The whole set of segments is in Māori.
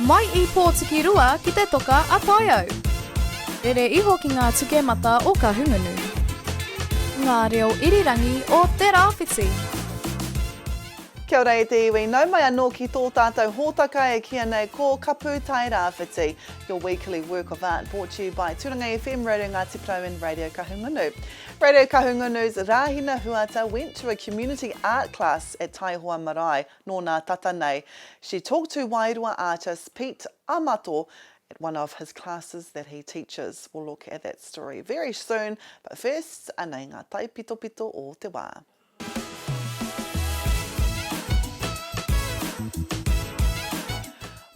Mai I pōtiki rua ki te toka a Taiao. Rere iho ki ngā tukemata o ka hungunu. Ngā reo irirangi o Tairawhiti. Kia ora e te iwi, nau mai anō ki tō tātou hōtaka e kia nei ko Kapu Tairawhiti, your weekly work of art brought to you by Turanga FM Radio Ngāti Prau and Radio Kahungunu. Radio Kahungunu's Rahina Huata went to a community art class at Taihoa marae, nō ngā tata nei. She talked to Wairoa artist Pete Amato at one of his classes that he teaches. We'll look at that story very soon, but first, anei ngā tai pito pito o te wā.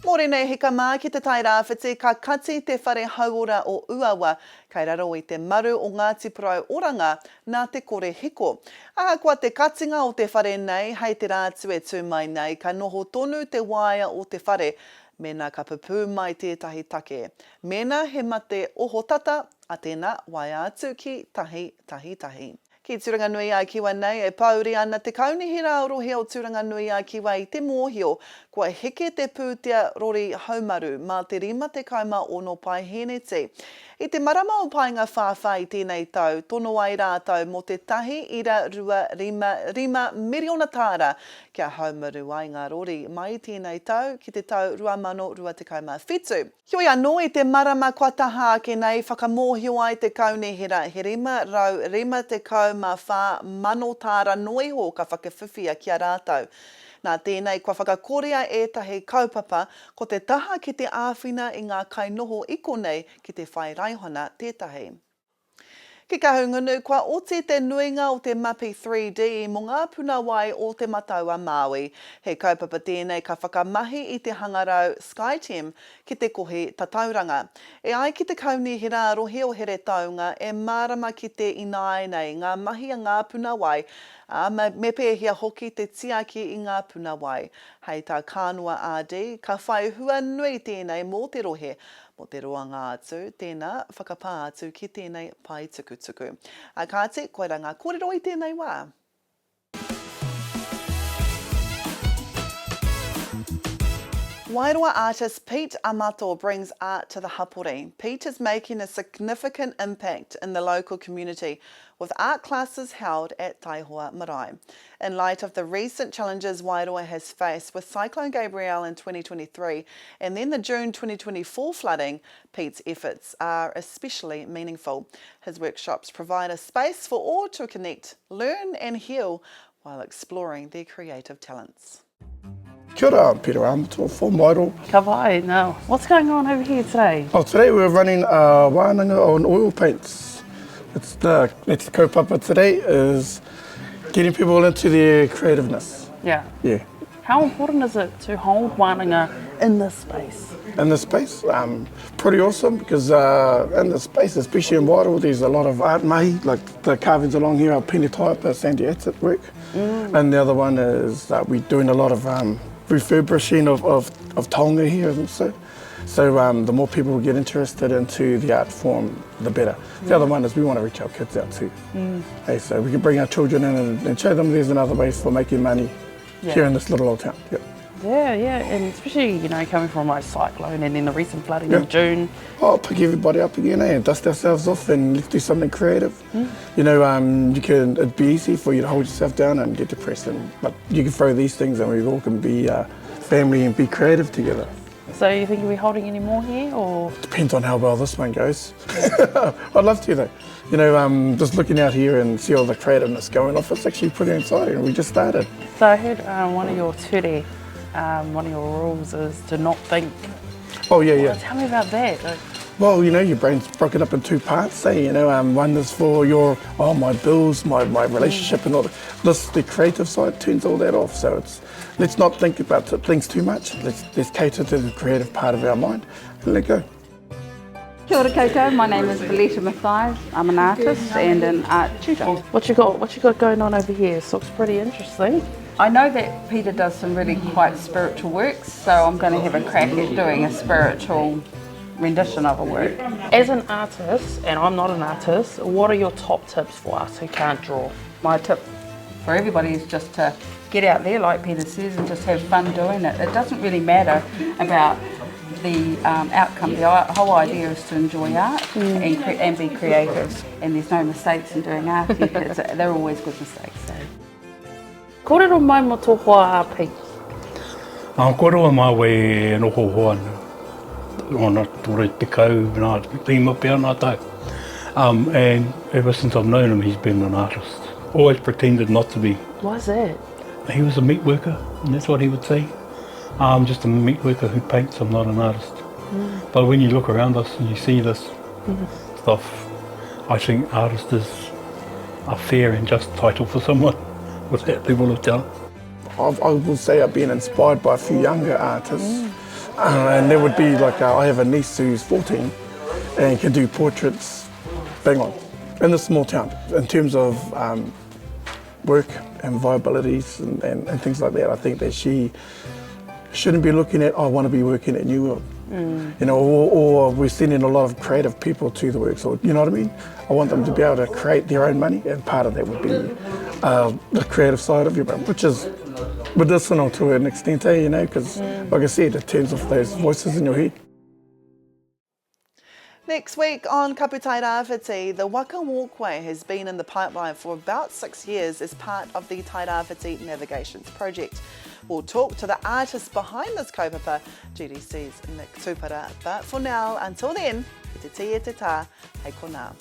Mōrene hika mā ki te Tairawhiti, ka kati te whare hauora o Uawa, kei raro I te maru o Ngāti Porou Oranga, nā te kore hiko. Ahakoa te katinga o te whare nei, hei te rātu e tū mai nei, ka noho tonu te waia o te whare, mena ka pupu mai tētahi take. Mena he mate oho tata, a tēnā waia atu ki tahi. Ki Turanga Nui a Kiwa nei, e pauri ana te kaunihira orohi o Turanga Nui a Kiwa I te mōhio, kua heke te pūtea rori haumaru, mā te rima te kauma o no pai heneti. I te marama o painga whawhai tēnei tau, tono ai rātau mo te tahi ira rua rima miriona tāra kia haumaru ai ngā rori mai tēnei tau ki te tau 2025. Hioi anō I te marama kua taha ake nei whakamōhio ai te kaunihira, he rima te kauma wha mano tāra noiho ka whakawhiwhia kia rātau. Nā tēnei kua whakakorea ētahi kaupapa ko te taha ki te āwhina I ngā kainoho iko nei ki te whai raihona tētahi. Ki Kahungunu, kua oti te nuinga o te mapi 3D I mo ngā puna wai o te mataua Māui. He kaupapa tēnei ka whakamahi I te hangarau SkyTeam ki te kohi tatauranga. E ai ki te kaunihira rohe o here taunga e mārama ki te inae nei ngā mahi a ngā puna wai, me pēhia hoki te tiaki I ngā puna wai. Hei tā kānua AD, ka whai hua nui tēnei mō te rohe, mo te roanga atu, tēnā whakapā atu ki tēnei pai tukutuku. A kāte, koe ra ngā kōrero I tēnei wā. Wairoa artist Pete Amato brings art to the hapori. Pete is making a significant impact in the local community with art classes held at Taihoa marae. In light of the recent challenges Wairoa has faced with Cyclone Gabrielle in 2023 and then the June 2024 flooding, Pete's efforts are especially meaningful. His workshops provide a space for all to connect, learn and heal while exploring their creative talents. Kia ora, Pete Amato from Wairoa. Ka wai, now, what's going on over here today? Oh, today we're running a wānanga on oil paints. It's the kaupapa today is getting people into their creativeness. Yeah. Yeah. How important is it to hold wānanga in this space? In this space, pretty awesome because in this space, especially in Wairoa, there's a lot of art mahi, like the carvings along here are pene taipa, Sandy Atzit work. And the other one is we're doing a lot of refurbishing of taonga here also. So the more people get interested into the art form, the better. The other one is we want to reach our kids out too. Hey, so we can bring our children in and show them there's another way for making money here in this little old town. Yep. Yeah, and especially, you know, coming from like cyclone and then the recent flooding in June. Oh, pick everybody up again, and dust ourselves off and let's do something creative. You know, it'd be easy for you to hold yourself down and get depressed, but you can throw these things and we all can be family and be creative together. So you think we're holding any more here, or? Depends on how well this one goes. I'd love to though. You know, just looking out here and see all the creativeness going off, it's actually pretty exciting. We just started. So I heard one of your ture, one of your rules is to not think. Oh yeah. Well, tell me about that. Well, you know, your brain's broken up in two parts. Say, you know, one is for your my bills, my relationship, and all the creative side turns all that off. So let's not think about things too much. Let's cater to the creative part of our mind and let go. Kia ora koutou, my name is Valetta Mathias. I'm an artist and an art tutor. What you got going on over here? This looks pretty interesting. I know that Peter does some really quite spiritual works, so I'm going to have a crack at doing a spiritual rendition of a work. As an artist, and I'm not an artist, what are your top tips for us who can't draw? My tip for everybody is just to get out there, like Peter says, and just have fun doing it. It doesn't really matter about the outcome, the whole idea is to enjoy art and be creative. And there's no mistakes in doing art. They're always good mistakes. So. Kōrero mai mo tō hoa a Pete. Kōrero mai wei e noho hoana. Ona tore te kau, nā tīma pia nā tau. And ever since I've known him, he's been an artist. Always pretended not to be. Why is that? He was a meat worker, and that's what he would say. I'm just a meat worker who paints, I'm not an artist. But when you look around us and you see this stuff, I think artist is a fair and just title for someone with that level of talent. I would say I've been inspired by a few younger artists. And there would be like, I have a niece who's 14 and can do portraits bang on in the small town in terms of work and viabilities and things like that. I think that she shouldn't be looking at, I want to be working at New World. You know, or we're sending a lot of creative people to the works, or you know what I mean? I want them to be able to create their own money, and part of that would be the creative side of your brain, which is medicinal to an extent, you know, because like I said, it turns off those voices in your head. Next week on Kapu Tairawhiti, the Waka Walkway has been in the pipeline for about 6 years as part of the Tairawhiti Navigations project. We'll talk to the artists behind this kaupapa, GDC's Nick Tupara. But for now, until then, te te te tā, hei konā.